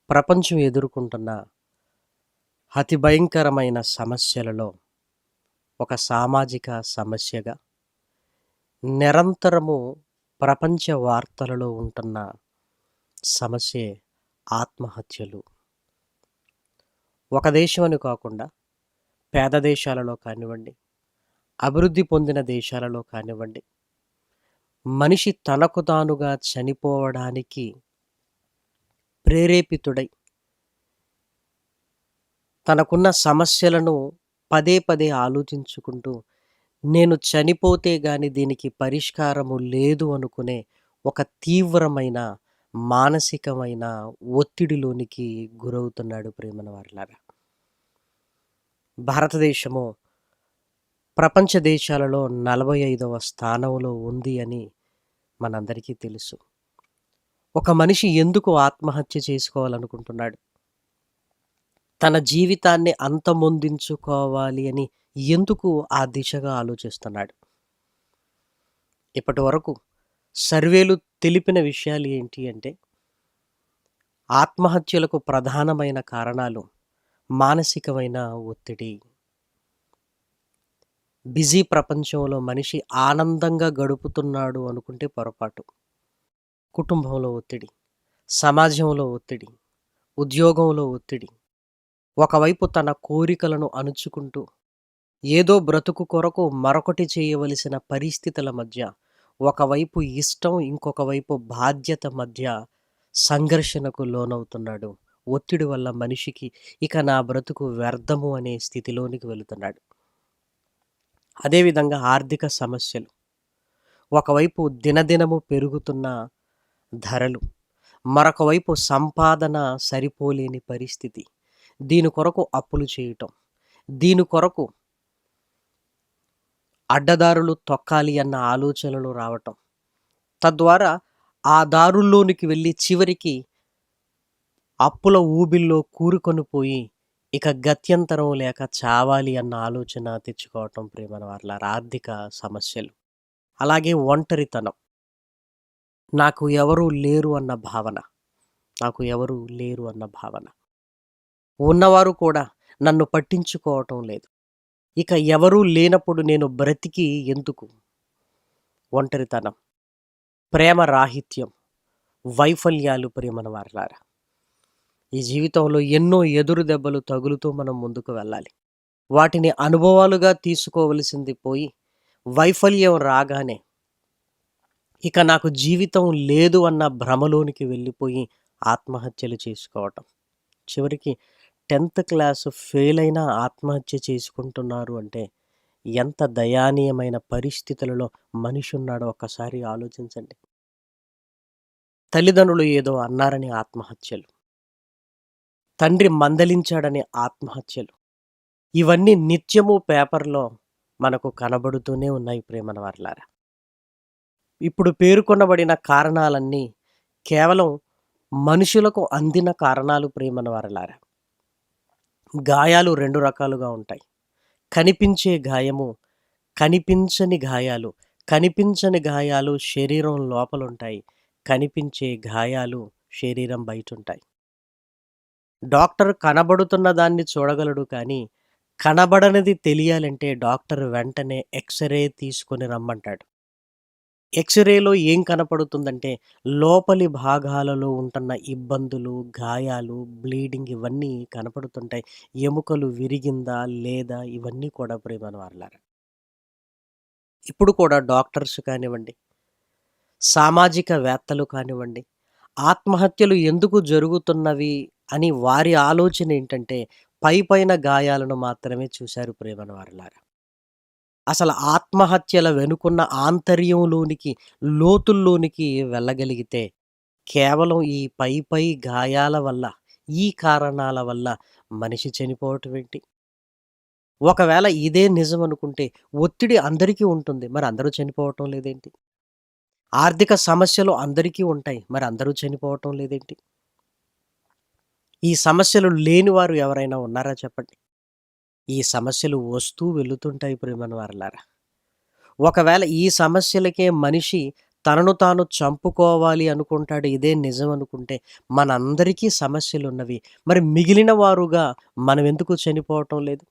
ప్రపంచం ఎదుర్కొంటున్న అతి భయంకరమైన సమస్యలలో ఒక సామాజిక సమస్యగా నిరంతరము ప్రపంచ వార్తలలో ఉంటున్న సమస్యే ఆత్మహత్యలు. ఒక దేశం అని కాకుండా పేద దేశాలలో కానివ్వండి, అభివృద్ధి పొందిన దేశాలలో కానివ్వండి, మనిషి తనకు తానుగా చనిపోవడానికి ప్రేరేపితుడై తనకున్న సమస్యలను పదే పదే ఆలోచించుకుంటూ నేను చనిపోతే గాని దీనికి పరిష్కారము లేదు అనుకునే ఒక తీవ్రమైన మానసికమైన ఒత్తిడిలోనికి గురవుతున్నాడు ప్రేమన వారలారా. భారతదేశము ప్రపంచ దేశాలలో 45వ స్థానంలో ఉంది అని మనందరికీ తెలుసు. ఒక మనిషి ఎందుకు ఆత్మహత్య చేసుకోవాలనుకుంటున్నాడు? తన జీవితాన్ని అంతమొందించుకోవాలి అని ఎందుకు ఆ దిశగా ఆలోచిస్తున్నాడు? ఇప్పటి వరకు సర్వేలు తెలిపిన విషయాలు ఏంటి అంటే, ఆత్మహత్యలకు ప్రధానమైన కారణాలు మానసికమైన ఒత్తిడి. బిజీ ప్రపంచంలో మనిషి ఆనందంగా గడుపుతున్నాడు అనుకుంటే పొరపాటు. కుటుంబంలో ఒత్తిడి, సమాజంలో ఒత్తిడి, ఉద్యోగంలో ఒత్తిడి, ఒకవైపు తన కోరికలను అణుచుకుంటూ ఏదో బ్రతుకు కొరకు మరొకటి చేయవలసిన పరిస్థితుల మధ్య, ఒకవైపు ఇష్టం, ఇంకొక వైపు బాధ్యత మధ్య సంఘర్షణకు లోనవుతున్నాడు. ఒత్తిడి వల్ల మనిషికి ఇక నా బ్రతుకు వ్యర్థము అనే స్థితిలోనికి వెళుతున్నాడు. అదేవిధంగా ఆర్థిక సమస్యలు. ఒకవైపు దినదినము పెరుగుతున్న ధరలు, మరొక వైపు సంపాదన సరిపోలేని పరిస్థితి. దీని కొరకు అప్పులు చేయటం, దీని కొరకు అడ్డదారులు తొక్కాలి అన్న ఆలోచనలు రావటం, తద్వారా ఆ దారుల్లోనికి వెళ్ళి చివరికి అప్పుల ఊబిల్లో కూరుకొని పోయి ఇక గత్యంతరం లేక చావాలి అన్న ఆలోచన తెచ్చుకోవటం ప్రేమన వాళ్ళ ఆర్థిక సమస్యలు. అలాగే ఒంటరితనం, నాకు ఎవరూ లేరు అన్న భావన, నాకు ఎవరూ లేరు అన్న భావన. ఉన్నవారు కూడా నన్ను పట్టించుకోవటం లేదు. ఇక ఎవరూ లేనప్పుడు నేను బ్రతికి ఎందుకు? ఒంటరితనం, ప్రేమ రాహిత్యం, వైఫల్యాలు ప్రేమన వారలారా. ఈ జీవితంలో ఎన్నో ఎదురు దెబ్బలు తగులుతూ మనం ముందుకు వెళ్ళాలి. వాటిని అనుభవాలుగా తీసుకోవలసింది పోయి, వైఫల్యం రాగానే ఇక నాకు జీవితం లేదు అన్న భ్రమలోనికి వెళ్ళిపోయి ఆత్మహత్యలు చేసుకోవటం. చివరికి 10th క్లాసు ఫెయిల్ అయినా ఆత్మహత్య చేసుకుంటున్నారు అంటే ఎంత దయానీయమైన పరిస్థితులలో మనిషి ఉన్నాడో ఒక్కసారి ఆలోచించండి. తల్లిదండ్రులు ఏదో అన్నారని ఆత్మహత్యలు, తండ్రి మందలించాడని ఆత్మహత్యలు, ఇవన్నీ నిత్యము పేపర్లో మనకు కనబడుతూనే ఉన్నాయి ప్రేమన వారలారా. ఇప్పుడు పేర్కొనబడిన కారణాలన్నీ కేవలం మనుషులకు అందిన కారణాలు ప్రేమన వారలారా. గాయాలు 2 రకాలుగా ఉంటాయి. కనిపించే గాయము, కనిపించని గాయాలు. కనిపించని గాయాలు శరీరం లోపలుంటాయి. కనిపించే గాయాలు శరీరం బయటుంటాయి. డాక్టర్ కనబడుతున్న దాన్ని చూడగలడు కానీ, కనబడనిది తెలియాలంటే డాక్టర్ వెంటనే ఎక్స్‌రే తీసుకొని రమ్మంటాడు. ఎక్స్‌రేలో ఏం కనపడుతుందంటే, లోపలి భాగాలలో ఉంటున్న ఇబ్బందులు, గాయాలు, బ్లీడింగ్ ఇవన్నీ కనపడుతుంటాయి. ఎముకలు విరిగిందా? లేదా? ఇవన్నీ కూడా ప్రేమన వారలారా. ఇప్పుడు కూడా డాక్టర్స్ కానివ్వండి, సామాజికవేత్తలు కానివ్వండి, ఆత్మహత్యలు ఎందుకు జరుగుతున్నవి అని వారి ఆలోచన ఏంటంటే, పైపైన గాయాలను మాత్రమే చూశారు ప్రేమన వారలారా. అసలు ఆత్మహత్యల వెనుకున్న ఆంతర్యంలోనికి, లోతుల్లోనికి వెళ్ళగలిగితే కేవలం ఈ పై గాయాల వల్ల, ఈ కారణాల వల్ల మనిషి చనిపోవటం ఏంటి? ఒకవేళ ఇదే నిజం అనుకుంటే ఒత్తిడి అందరికీ ఉంటుంది. మరి అందరూ చనిపోవటం లేదేంటి? ఆర్థిక సమస్యలు అందరికీ ఉంటాయి. మరి అందరూ చనిపోవటం లేదేంటి? ఈ సమస్యలు లేని వారు ఎవరైనా ఉన్నారా చెప్పండి? ఈ సమస్యలు వస్తూ వెళుతుంటాయి ప్రేమన వారలారా. ఒకవేళ ఈ సమస్యలకే మనిషి తనను తాను చంపుకోవాలి అనుకుంటాడు. ఇదే నిజం అనుకుంటే మనందరికీ సమస్యలున్నవి. మరి మిగిలిన వారుగా మనమెందుకు చనిపోవటం లేదు?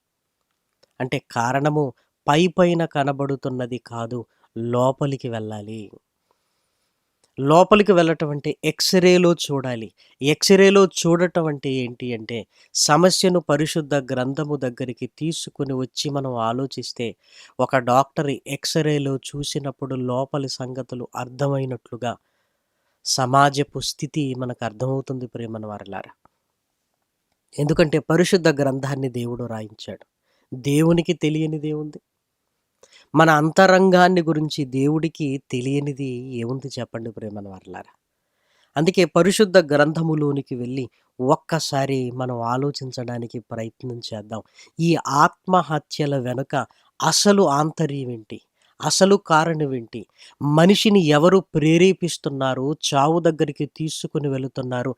అంటే కారణము పైపైన కనబడుతున్నది కాదు. లోపలికి వెళ్ళాలి. లోపలికి వెళ్ళటం అంటే ఎక్స్‌రేలో చూడాలి. ఎక్స్‌రేలో చూడటం అంటే ఏంటి అంటే, సమస్యను పరిశుద్ధ గ్రంథము దగ్గరికి తీసుకొని వచ్చి మనం ఆలోచిస్తే, ఒక డాక్టర్ ఎక్స్‌రేలో చూసినప్పుడు లోపలి సంగతులు అర్థమైనట్లుగా సమాజపు స్థితి మనకు అర్థమవుతుంది ప్రియమైన వారలారా. ఎందుకంటే పరిశుద్ధ గ్రంథాన్ని దేవుడు రాయించాడు. దేవునికి తెలియనిదేముంది? మన అంతరంగాన్ని గురించి దేవుడికి తెలియనిది ఏముంది చెప్పండి ప్రియమైన వారలారా. అందుకే పరిశుద్ధ గ్రంథములోనికి వెళ్ళి ఒక్కసారి మనం ఆలోచించడానికి ప్రయత్నం చేద్దాం. ఈ ఆత్మహత్యల వెనుక అసలు ఆంతర్యం ఏంటి? అసలు కారణం ఏంటి? మనిషిని ఎవరు ప్రేరేపిస్తున్నారు? చావు దగ్గరికి తీసుకొని వెళుతున్నారు?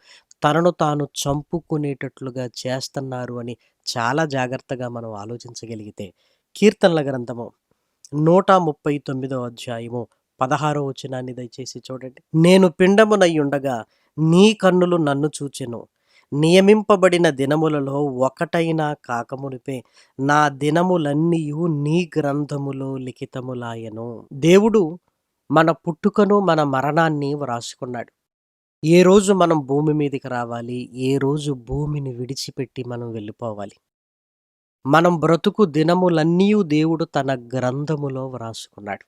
తనను తాను చంపుకునేటట్లుగా చేస్తున్నారు అని చాలా జాగ్రత్తగా మనం ఆలోచించగలిగితే, కీర్తనల గ్రంథము 139 అధ్యాయము 16 వచనాన్ని దయచేసి చూడండి. నేను పిండమునయ్యుండగా నీ కన్నులు నన్ను చూచెను. నియమింపబడిన దినములలో ఒకటైనా కాకమునుపే నా దినములన్నీయు నీ గ్రంథములో లిఖితములాయెను. దేవుడు మన పుట్టుకను, మన మరణాన్ని వ్రాసుకున్నాడు. ఏ రోజు మనం భూమి మీదకి రావాలి, ఏ రోజు భూమిని విడిచిపెట్టి మనం వెళ్ళిపోవాలి. మనం బ్రతుకు దినములన్నీయు దేవుడు తన గ్రంథములో వ్రాసుకున్నాడు.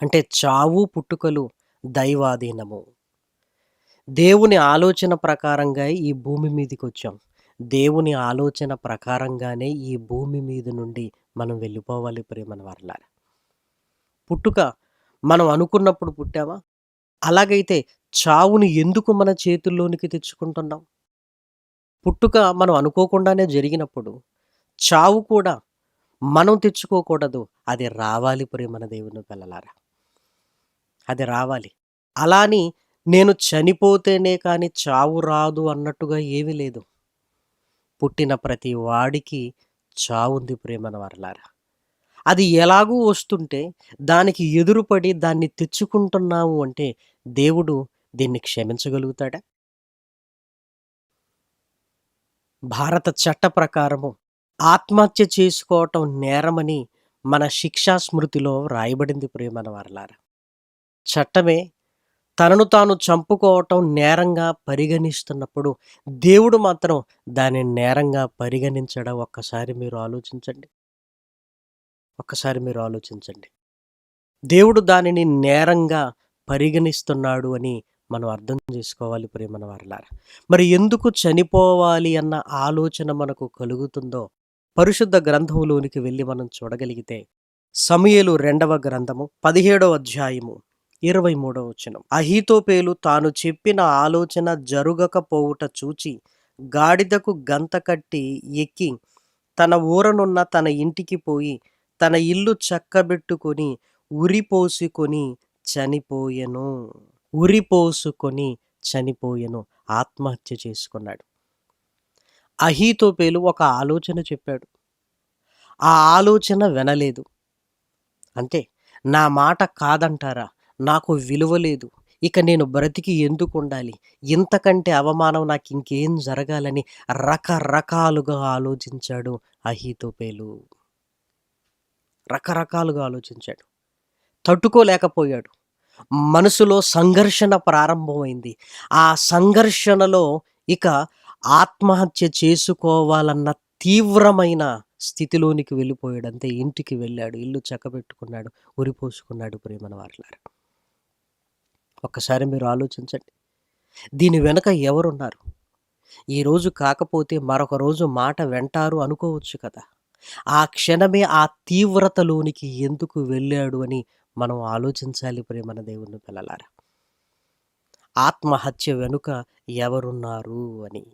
అంటే చావు, పుట్టుకలు దైవాధీనము. దేవుని ఆలోచన ప్రకారంగా ఈ భూమి మీదకొచ్చాం. దేవుని ఆలోచన ప్రకారంగానే ఈ భూమి మీద నుండి మనం వెళ్ళిపోవాలి ప్రియమైన వారలారా. పుట్టుక మనం అనుకున్నప్పుడు పుట్టామా? అలాగైతే చావుని ఎందుకు మన చేతుల్లోనికి తెచ్చుకుంటున్నాం? పుట్టుక మనం అనుకోకుండానే జరిగినప్పుడు, చావు కూడా మనం తెచ్చుకోకూడదు. అది రావాలి ప్రియమైన దేవుని పిల్లలారా. అది రావాలి. అలా అని నేను చనిపోతేనే కానీ చావు రాదు అన్నట్టుగా ఏమీ లేదు. పుట్టిన ప్రతి వాడికి చావుంది ప్రియమైన వారలారా. అది ఎలాగూ వస్తుంటే దానికి ఎదురుపడి దాన్ని తెచ్చుకుంటున్నాము అంటే దేవుడు దీన్ని క్షమించగలుగుతాడా? భారత చట్ట ప్రకారము ఆత్మహత్య చేసుకోవటం నేరమని మన శిక్షా స్మృతిలో రాయబడింది ప్రియమైన వారలారా. చట్టమే తనను తాను చంపుకోవటం నేరంగా పరిగణిస్తున్నప్పుడు దేవుడు మాత్రం దానిని నేరంగా పరిగణించడం ఒక్కసారి మీరు ఆలోచించండి. ఒక్కసారి మీరు ఆలోచించండి. దేవుడు దానిని నేరంగా పరిగణిస్తున్నాడు అని మనం అర్థం చేసుకోవాలి ప్రియమైన వారలారా. మరి ఎందుకు చనిపోవాలి అన్న ఆలోచన మనకు కలుగుతుందో పరిశుద్ధ గ్రంథములోనికి వెళ్ళి మనం చూడగలిగితే, సమూయేలు 2వ గ్రంథము 17వ అధ్యాయము 23వ వచనం. అహీతోపేలు తాను చెప్పిన ఆలోచన జరుగకపోవుట చూచి గాడిదకు గంత కట్టి ఎక్కి తన ఊరనున్న తన ఇంటికి పోయి తన ఇల్లు చక్కబెట్టుకొని ఉరిపోసుకొని చనిపోయెను. ఉరిపోసుకొని చనిపోయెను. ఆత్మహత్య చేసుకున్నాడు. అహీతోపేలు ఒక ఆలోచన చెప్పాడు. ఆ ఆలోచన వినలేదు. అంతే. నా మాట కాదంటారా? నాకు విలువ లేదు. ఇక నేను బ్రతికి ఎందుకుండాలి? ఇంతకంటే అవమానం నాకింకేం జరగాలని రకరకాలుగా ఆలోచించాడు అహీతోపేలు. రకరకాలుగా ఆలోచించాడు. తట్టుకోలేకపోయాడు. మనసులో సంఘర్షణ ప్రారంభమైంది. ఆ సంఘర్షణలో ఇక ఆత్మహత్య చేసుకోవాలన్న తీవ్రమైన స్థితిలోనికి వెళ్ళిపోయాడు. అంతే. ఇంటికి వెళ్ళాడు. ఇల్లు చక్కబెట్టుకున్నాడు. ఉరిపోసుకున్నాడు ప్రియమైన వారలారా. ఒక్కసారి మీరు ఆలోచించండి. దీని వెనక ఎవరున్నారు? ఈరోజు కాకపోతే మరొక రోజు మాట వెంటారు అనుకోవచ్చు కదా! ఆ క్షణమే ఆ తీవ్రతలోనికి ఎందుకు వెళ్ళాడు అని మనం ఆలోచించాలి ప్రియమైన దేవుని పిల్లలారా. ఆత్మహత్య వెనుక ఎవరున్నారు అని.